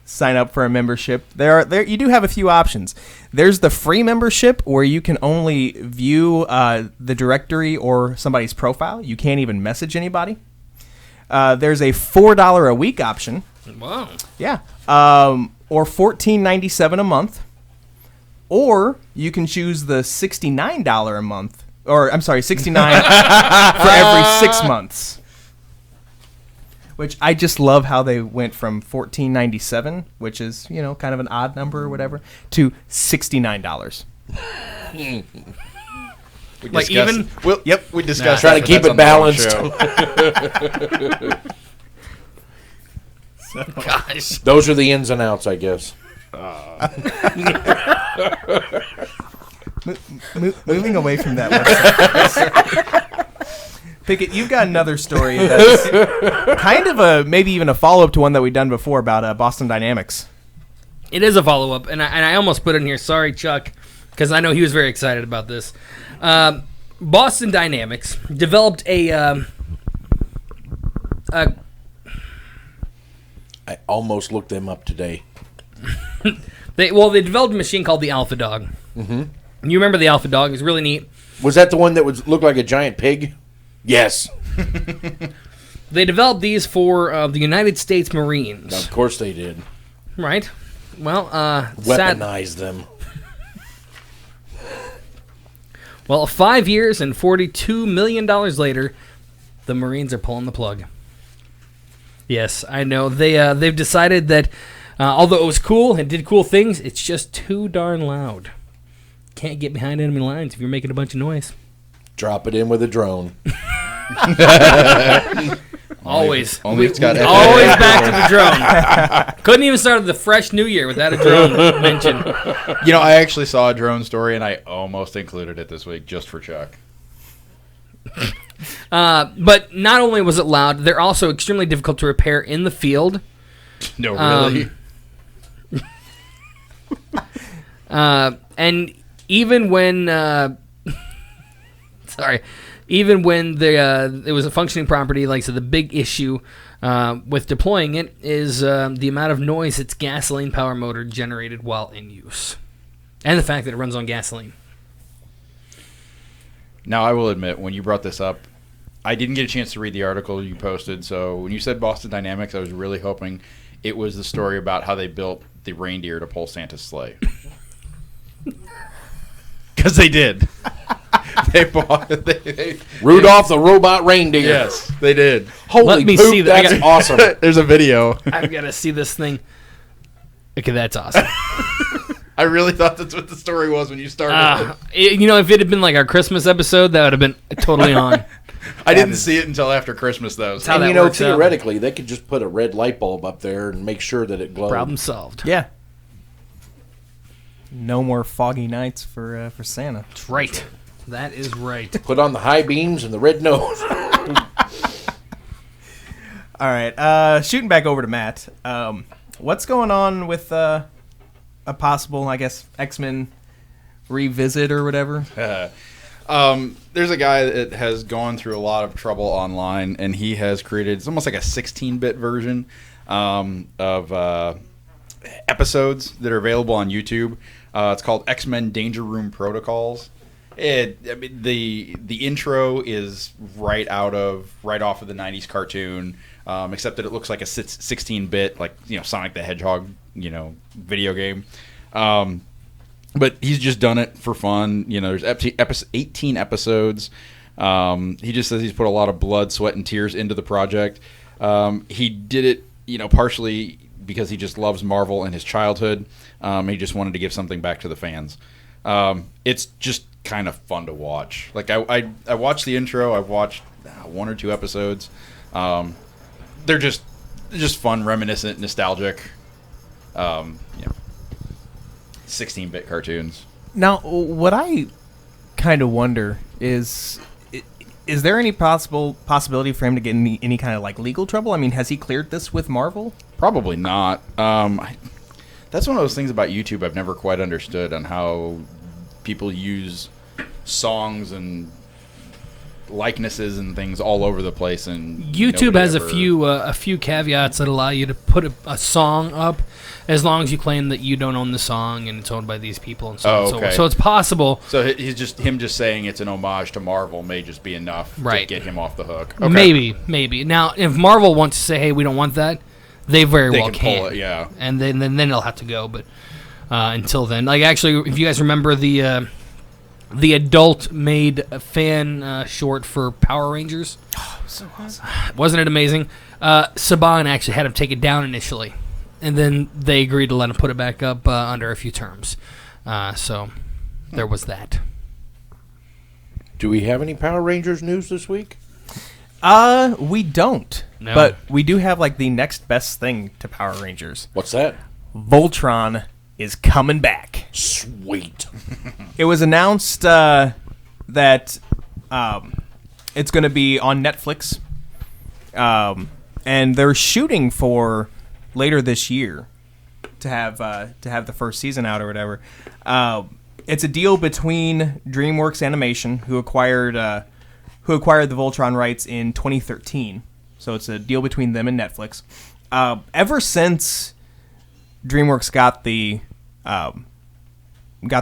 sign up for a membership, you do have a few options. There's the free membership where you can only view the directory or somebody's profile. You can't even message anybody. There's a $4 a week option. Wow. Yeah. Or $14.97 a month. Or you can choose the $69 a month. Or, I'm sorry, $69 for every 6 months. Which I just love how they went from $14.97, which is, kind of an odd number or whatever, to $69. Like even? Yep. We discussed Trying that, to keep but it that's on the wrong show. Gosh. Those are the ins and outs, I guess. Moving away from that website. Pickett, you've got another story that's kind of maybe even a follow-up to one that we've done before about Boston Dynamics. It is a follow-up, and I almost put it in here. Sorry, Chuck, because I know he was very excited about this. Boston Dynamics developed I almost looked them up today. They developed a machine called the Alpha Dog. Mm-hmm. You remember the Alpha Dog? It was really neat. Was that the one that looked like a giant pig? Yes. They developed these for the United States Marines. Of course they did. Right. Well, Weaponize them. Well, 5 years and $42 million later, the Marines are pulling the plug. Yes, I know. They've decided that although it was cool and did cool things, it's just too darn loud. Can't get behind enemy lines if you're making a bunch of noise. Drop it in with a drone. Always. Only it's got Always back to the drone. Couldn't even start the fresh new year without a drone mention. I actually saw a drone story, and I almost included it this week just for Chuck. But not only was it loud, they're also extremely difficult to repair in the field. No, really? And even when even when it was a functioning property, like so, the big issue with deploying it is the amount of noise its gasoline power motor generated while in use, and the fact that it runs on gasoline. Now, I will admit, when you brought this up, I didn't get a chance to read the article you posted, so when you said Boston Dynamics, I was really hoping it was the story about how they built the reindeer to pull Santa's sleigh. Because they did. They bought Rudolph the robot reindeer. Yes, they did. Holy Let me poop, see that. that's awesome. There's a video. I've got to see this thing. Okay, that's awesome. I really thought that's what the story was when you started it. If it had been like our Christmas episode, that would have been totally on. I didn't see it until after Christmas, though. how And that you know, works out. theoretically, they could just put a red light bulb up there and make sure that it glows. Problem solved. Yeah. no more foggy nights for Santa. That's right. That is right. Put on the high beams and the red nose. All right, shooting back over to Matt. What's going on with a possible, I guess, X-Men revisit or whatever? There's a guy that has gone through a lot of trouble online, and he has created, it's almost like a 16-bit version of episodes that are available on YouTube. It's called X-Men Danger Room Protocols. The intro is right off of the 90s cartoon, except that it looks like a 16-bit, like, Sonic the Hedgehog, video game. But he's just done it for fun. There's 18 episodes. He just says he's put a lot of blood, sweat, and tears into the project. He did it, partially because he just loves Marvel and his childhood. He just wanted to give something back to the fans. It's just kind of fun to watch. Like I watched the intro. I've watched 1 or 2 episodes. They're just fun, reminiscent, nostalgic. 16-bit cartoons. Now, what I kind of wonder is there any possibility for him to get any kind of like legal trouble? I mean, has he cleared this with Marvel? Probably not. That's one of those things about YouTube I've never quite understood, on how people use songs and likenesses and things all over the place. And YouTube has a few caveats that allow you to put a song up, as long as you claim that you don't own the song and it's owned by these people and so on and so forth. So it's possible. So him just saying it's an homage to Marvel may just be enough to get him off the hook. Okay. Maybe. Now, if Marvel wants to say, "Hey, we don't want that," they very well can. Pull it, yeah. And then they'll have to go. But until then, like, actually, if you guys remember the adult-made fan short for Power Rangers. Oh, so awesome. Wasn't it amazing? Saban actually had him take it down initially, and then they agreed to let him put it back up under a few terms. So there was that. Do we have any Power Rangers news this week? We don't. No. But we do have, like, the next best thing to Power Rangers. What's that? Voltron is coming back. Sweet. It was announced that it's going to be on Netflix, and they're shooting for later this year to have the first season out or whatever. It's a deal between DreamWorks Animation, who acquired the Voltron rights in 2013. So it's a deal between them and Netflix. Ever since DreamWorks got the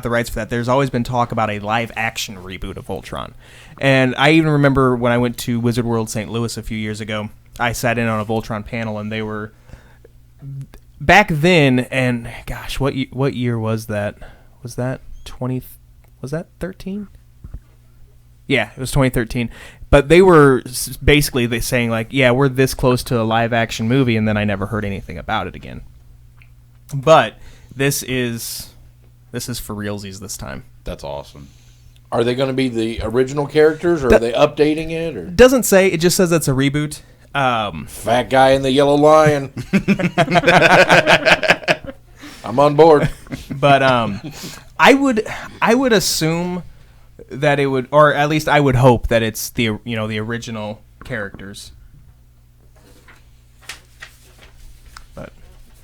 rights for that, there's always been talk about a live action reboot of Voltron. And I even remember when I went to Wizard World St. Louis a few years ago, I sat in on a Voltron panel, and they were back then. And gosh, what year was that? Was that 13? Yeah, it was 2013. But they were basically saying, like, yeah, we're this close to a live action movie, and then I never heard anything about it again. But this is for realsies this time. That's awesome. Are they going to be the original characters, or are they updating it? Or doesn't say. It just says it's a reboot. Fat guy in the yellow lion. I'm on board. But I would assume that it would, or at least I would hope that it's the original characters. But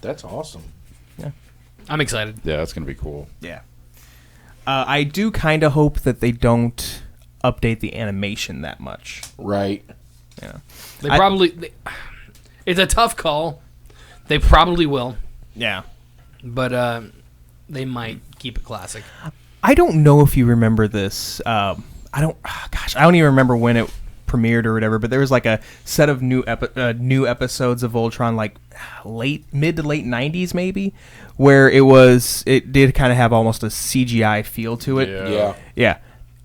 that's awesome. Yeah. I'm excited. Yeah, that's going to be cool. Yeah. I do kind of hope that they don't update the animation that much. Right. Yeah. It's a tough call. They probably will. Yeah. But they might keep it classic. I don't know if you remember this. I don't even remember when it premiered or whatever, but there was like a set of new episodes of Voltron, like mid to late 90s maybe, where it did kind of have almost a CGI feel to it. Yeah.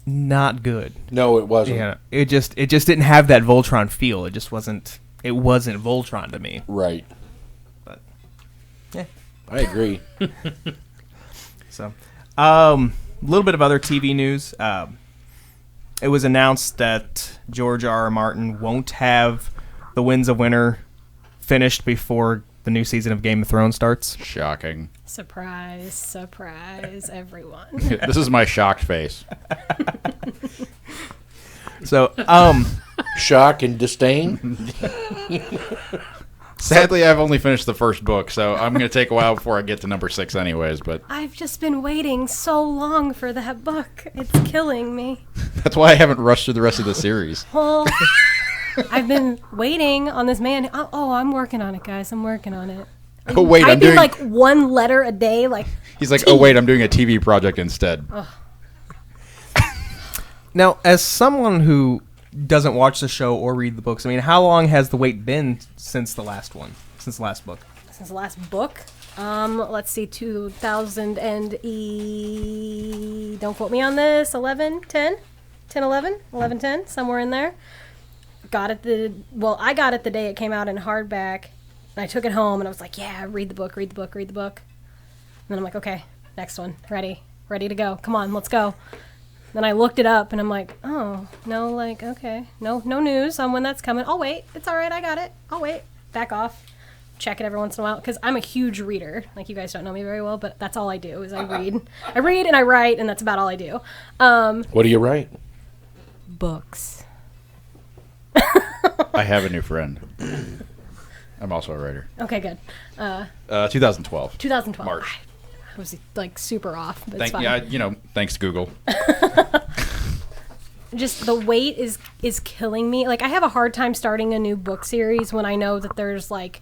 Not good. No, it wasn't. Yeah. It just didn't have that Voltron feel. It just wasn't Voltron to me. Right. But yeah. I agree. So, a little bit of other TV news. It was announced that George R.R. Martin won't have The Winds of Winter finished before the new season of Game of Thrones starts. Shocking. Surprise, everyone. This is my shocked face. So, Shock and disdain. Sadly, I've only finished the first book, so I'm going to take a while before I get to number 6 anyways, but I've just been waiting so long for that book. It's killing me. that's why I haven't rushed through the rest of the series. Well, I've been waiting on this man. Oh, I'm working on it, guys. I'm working on it. Oh, wait, I'm Typing doing... like one letter a day. Like He's like, oh, wait, I'm doing a TV project instead. now, as someone who doesn't watch the show or read the books, I mean, how long has the wait been since the last one? Since the last book? Since the last book? Let's see, 2000 and don't quote me on this, 11, 10, 11, 11, 10, somewhere in there. I got it the day it came out in hardback, and I took it home, and I was like, yeah, read the book. And then I'm like, okay, next one, ready to go. Come on, let's go. Then I looked it up, and I'm like, oh, no, like, okay, no news on when that's coming. I'll wait. It's all right, I got it. I'll wait. Back off. Check it every once in a while, because I'm a huge reader. Like, you guys don't know me very well, but that's all I do, is I read. I read and I write, and that's about all I do. What do you write? Books. I have a new friend. I'm also a writer. Okay, good. 2012. 2012. March. I was, like, super off, but it's fine. Yeah, thanks to Google. Just the wait is killing me. Like, I have a hard time starting a new book series when I know that there's like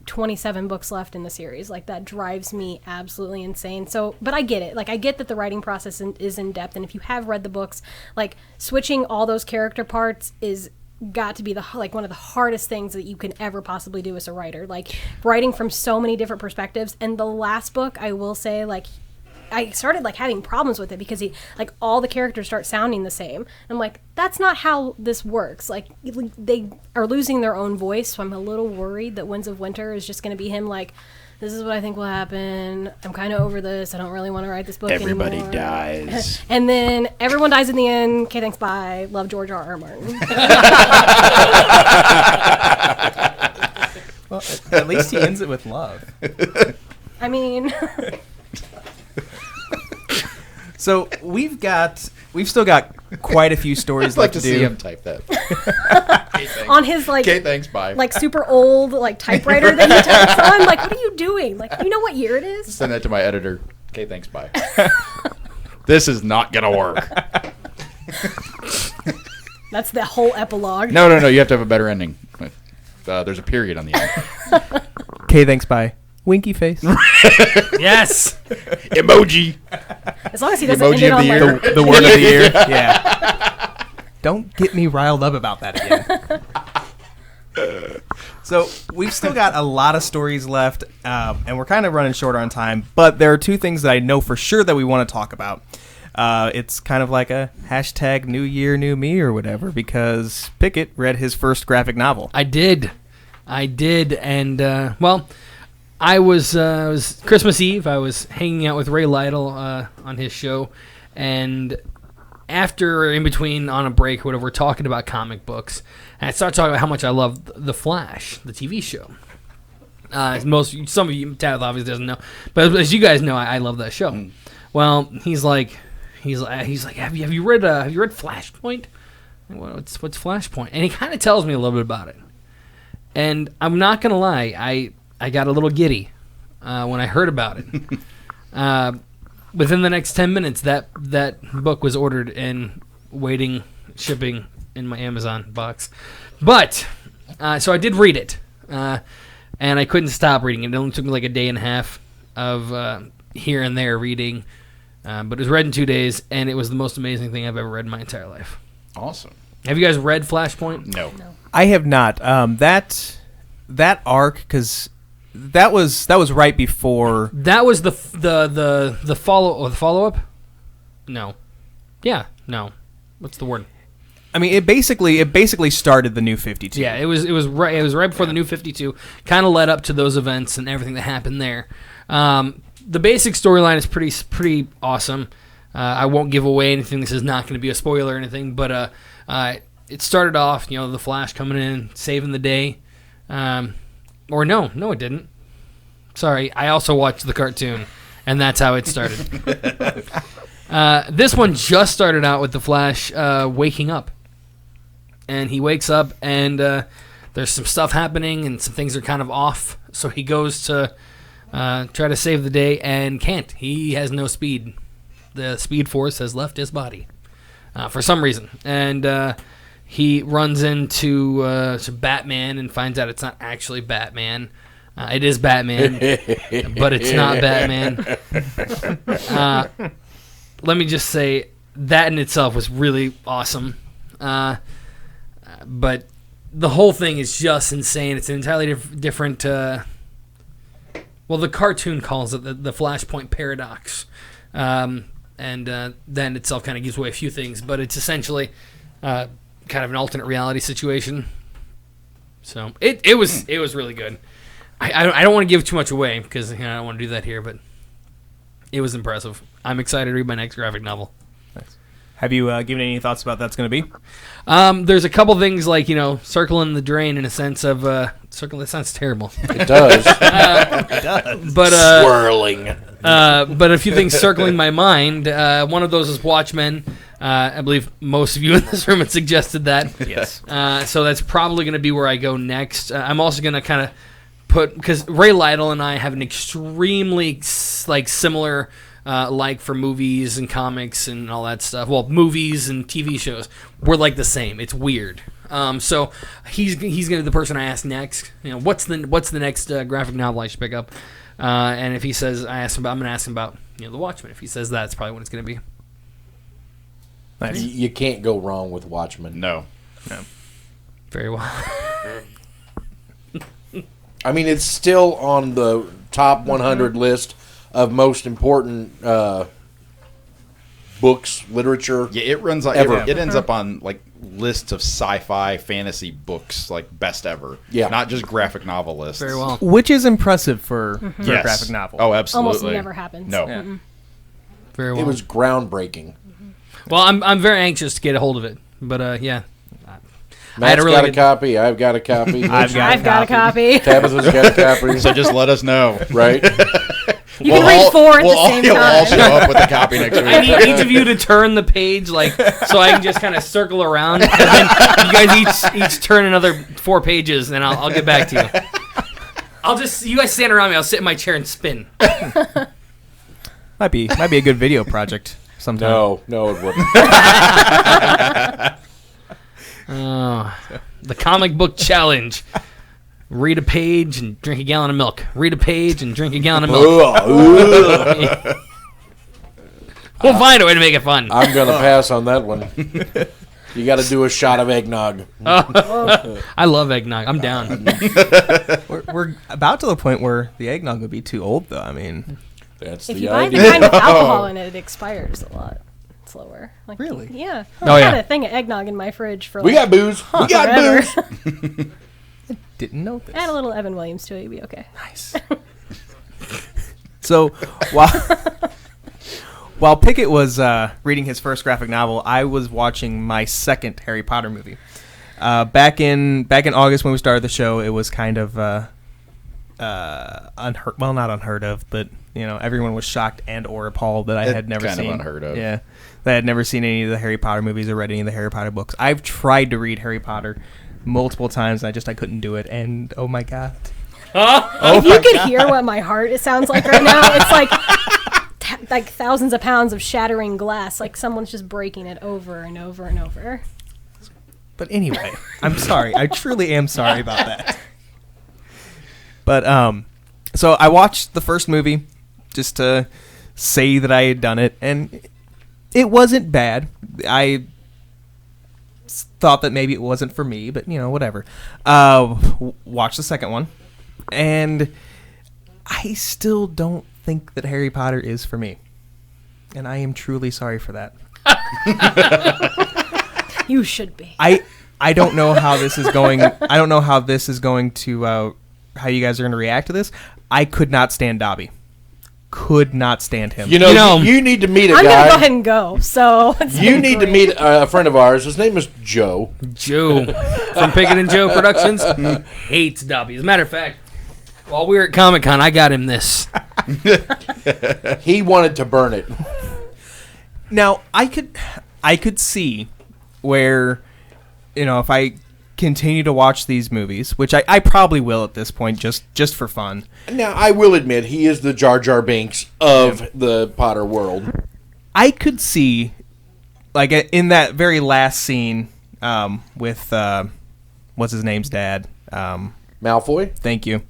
27 books left in the series. Like, that drives me absolutely insane. So, but I get it. Like, I get that the writing process is in depth, and if you have read the books, like, switching all those character parts is got to be one of the hardest things that you can ever possibly do as a writer. Like, writing from so many different perspectives. And the last book, I will say, like, I started like having problems with it because all the characters start sounding the same. I'm like, that's not how this works. Like, they are losing their own voice, so I'm a little worried that Winds of Winter is just going to be him like, this is what I think will happen. I'm kind of over this. I don't really want to write this book Everybody anymore. dies. And then everyone dies in the end. Okay, thanks, bye. Love, George R.R. Martin. Well, at least he ends it with love. I mean... So we've still got quite a few stories I'd like left to to do. see him type that. on his like Okay, thanks, bye. like super old like typewriter that he types on. Like, what are you doing? Like, you know what year it is? Send that to my editor. Okay, thanks, bye. This is not gonna work. That's the whole epilogue. No. You have to have a better ending. There's a period on the end. Okay, thanks, bye. Winky face. Yes. Emoji. As long as he doesn't Emoji end it of the on year. like The word of the year. Yeah. Don't get me riled up about that again. So we've still got a lot of stories left, and we're kind of running short on time. But there are two things that I know for sure that we want to talk about. It's kind of like a hashtag New Year, New Me or whatever, because Pickett read his first graphic novel. I did, and I was it was Christmas Eve. I was hanging out with Ray Lytle on his show, and after or in between on a break or whatever, we're talking about comic books, and I started talking about how much I love The Flash, the TV show. Some of you, Tav obviously doesn't know, but as you guys know, I love that show. Well, he's like, have you read Flashpoint? What's Flashpoint? And he kind of tells me a little bit about it, and I'm not gonna lie, I got a little giddy when I heard about it. Within the next 10 minutes, that book was ordered and shipping in my Amazon box. But, so I did read it, and I couldn't stop reading it. It only took me like a day and a half of here and there reading, but it was read in 2 days, and it was the most amazing thing I've ever read in my entire life. Awesome. Have you guys read Flashpoint? No. I have not. That arc, because that was right before. That was the follow up. No, yeah, no. What's the word? I mean, it basically started the New 52. Yeah, it was right before the New 52. Kind of led up to those events and everything that happened there. The basic storyline is pretty awesome. I won't give away anything. This is not going to be a spoiler or anything, but it started off, the Flash coming in, saving the day. Or no, it didn't. Sorry, I also watched the cartoon, and that's how it started. This one just started out with the Flash waking up. And he wakes up, and there's some stuff happening, and some things are kind of off. So he goes to try to save the day, and can't. He has no speed. The Speed Force has left his body for some reason. And he runs into to Batman and finds out it's not actually Batman. It is Batman, but it's not Batman. Let me just say, that in itself was really awesome. But the whole thing is just insane. It's an entirely different... well, the cartoon calls it the Flashpoint Paradox. And then itself kind of gives away a few things, but it's essentially kind of an alternate reality situation. So it was really good. I don't want to give too much away because I don't want to do that here, but it was impressive. I'm excited to read my next graphic novel. Nice. Have you given any thoughts about that's going to be? There's a couple things like, circling the drain in a sense of circle. That sounds terrible. It does. It does. But Swirling. but a few things circling my mind. One of those is Watchmen. I believe most of you in this room had suggested that. Yes. So that's probably going to be where I go next. I'm also going to kind of because Ray Lytle and I have an extremely similar for movies and comics and all that stuff. Well, movies and TV shows, we're like the same. It's weird. So he's going to be the person I ask next. What's the next graphic novel I should pick up? And if he says, I'm going to ask him about The Watchmen. If he says that's probably what it's going to be. Nice. You can't go wrong with Watchmen. No. Very well. I mean, it's still on the top 100 list of most important books, literature. Yeah, it runs. It ends up on lists of sci-fi, fantasy books, best ever. Yeah, not just graphic novel lists. Very well. Which is impressive for a Yes. graphic novel. Oh, absolutely. Almost never happens. No. Yeah. Very well. It was groundbreaking. Well, I'm very anxious to get a hold of it, but yeah. Matt's got a copy. I've got a copy. I've got a copy. Tabitha's got a copy. So just let us know, right? You can read four at the same We'll all time. show up with a copy next I week. need each of you to turn the page, so I can just kind of circle around. And then you guys each turn another 4 pages, and I'll get back to you. You guys stand around me. I'll sit in my chair and spin. Might be a good video project sometime. No, it wouldn't. The comic book challenge. Read a page and drink a gallon of milk. Read a page and drink a gallon of milk. We'll find a way to make it fun. I'm going to pass on that one. You got to do a shot of eggnog. I love eggnog. I'm down. We're about to the point where the eggnog would be too old, though. I mean, That's If the you buy the idea. kind with alcohol in it, it expires a lot slower. Really? Yeah. Oh, I yeah. had a thing of eggnog in my fridge for We got booze. We got forever. booze. didn't know this. Add a little Evan Williams to it, you'll be okay. Nice. So while Pickett was reading his first graphic novel, I was watching my second Harry Potter movie. Back in August when we started the show, it was kind of unheard. Well, not unheard of, but everyone was shocked and or appalled that I had never kind seen. of unheard of. Yeah, that I had never seen any of the Harry Potter movies or read any of the Harry Potter books. I've tried to read Harry Potter multiple times, and I couldn't do it. And oh my god. If you could hear what my heart sounds like right now, it's like thousands of pounds of shattering glass, like someone's just breaking it over and over and over. But anyway, I'm sorry. I truly am sorry about that. But so I watched the first movie just to say that I had done it, and it wasn't bad. I thought that maybe it wasn't for me, but whatever. Watched the second one, and I still don't think that Harry Potter is for me, and I am truly sorry for that. You should be. I don't know how this is going. I don't know how this is going to how you guys are going to react to this. I could not stand Dobby. Could not stand him. You need to meet a I'm guy. going to go ahead and go. So You need to meet a friend of ours. His name is Joe. Joe from Pickett and Joe Productions hates Dobby. As a matter of fact, While we were at Comic-Con, I got him this. He wanted to burn it. Now, I could see where, if I continue to watch these movies, which I probably will at this point, just for fun. Now, I will admit, he is the Jar Jar Binks of the Potter world. I could see, like, in that very last scene with, what's his name's dad? Malfoy? Thank you.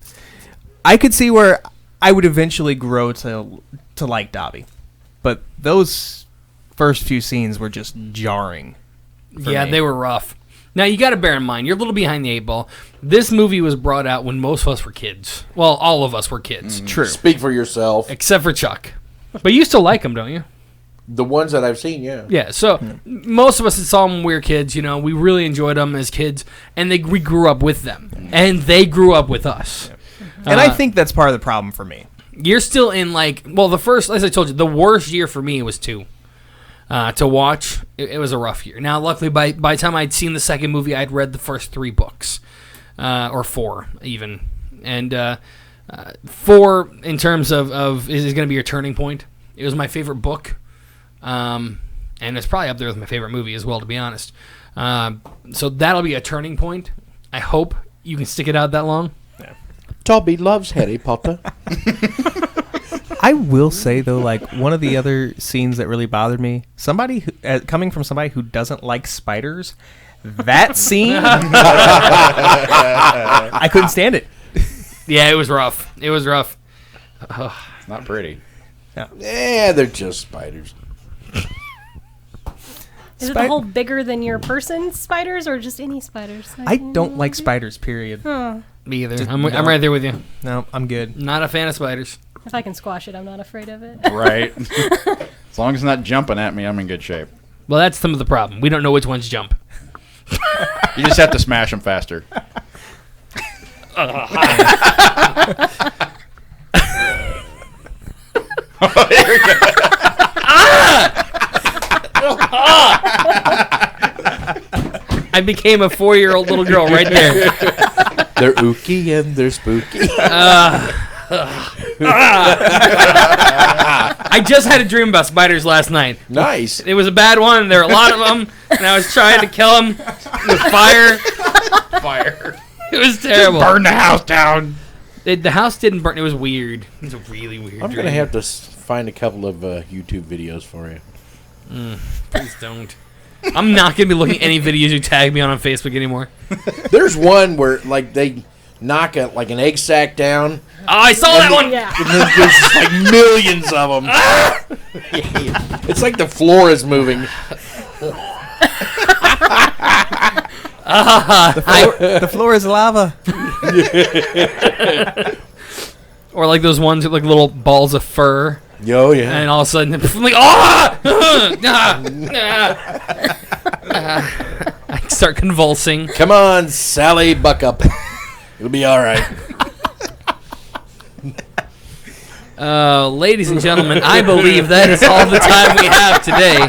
I could see where I would eventually grow to like Dobby. But those first few scenes were just jarring. Yeah, me. they were rough. Now, you got to bear in mind, you're a little behind the 8 ball. This movie was brought out when most of us were kids. Well, all of us were kids. True. Speak for yourself. Except for Chuck. But you still like him, don't you? The ones that I've seen, yeah. Yeah, so most of us that saw them when we were kids, we really enjoyed them as kids, and we grew up with them. And they grew up with us. And I think that's part of the problem for me. You're still in, the first, as I told you, the worst year for me was 2. To watch, it was a rough year. Now, luckily, by the time I'd seen the second movie, I'd read the first 3 books, or 4 even. And 4, in terms of is going to be your turning point. It was my favorite book, and it's probably up there with my favorite movie as well, to be honest. So that'll be a turning point. I hope you can stick it out that long. Toby loves Harry Potter. I will say, though, one of the other scenes that really bothered me, coming from somebody who doesn't like spiders, that scene, I couldn't stand it. Yeah, it was rough. Not pretty. Yeah, they're just spiders. Is it the whole bigger than your person spiders or just any spiders? I don't like spiders, period. Me either. I'm right there with you. No, I'm good. Not a fan of spiders. If I can squash it, I'm not afraid of it. Right. As long as it's not jumping at me, I'm in good shape. Well, that's some of the problem. We don't know which ones jump. You just have to smash them faster. I became a 4-year-old little girl right there. They're ooky and they're spooky. I just had a dream about spiders last night. Nice. It was a bad one. There were a lot of them, and I was trying to kill them with fire. It was terrible. Burn the house down. The house didn't burn. It was weird. It was a really weird I'm dream. going to have to find a couple of YouTube videos for you. Please don't. I'm not going to be looking at any videos you tag me on Facebook anymore. There's one where they knock an egg sack down. Oh, I saw that one. Yeah. And then there's just millions of them. It's like the floor is moving. The floor is lava. Or like those ones with little balls of fur. Yo, yeah. And all of a sudden, I start convulsing. Come on, Sally, buck up. It'll be all right. Ladies and gentlemen, I believe that is all the time we have today.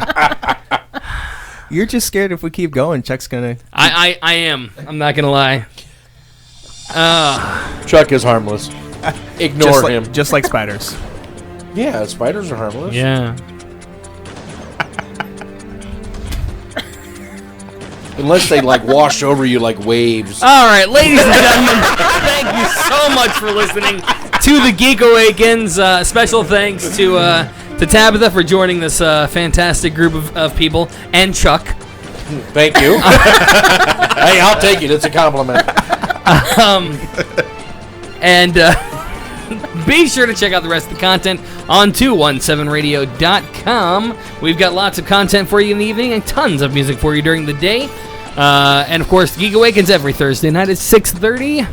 You're just scared if we keep going, Chuck's going to... I am. I'm not going to lie. Chuck is harmless. Ignore him. Just like spiders. Yeah, spiders are harmless. Yeah. Unless they wash over you like waves. All right, ladies and gentlemen, thank you so much for listening to the Geek Awakens. Special thanks to Tabitha for joining this fantastic group of people, and Chuck. Thank you. Hey, I'll take it. It's a compliment. And be sure to check out the rest of the content on 217radio.com. We've got lots of content for you in the evening and tons of music for you during the day. And, of course, Geek Awakens every Thursday night at 6:30.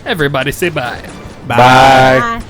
Everybody say bye. Bye.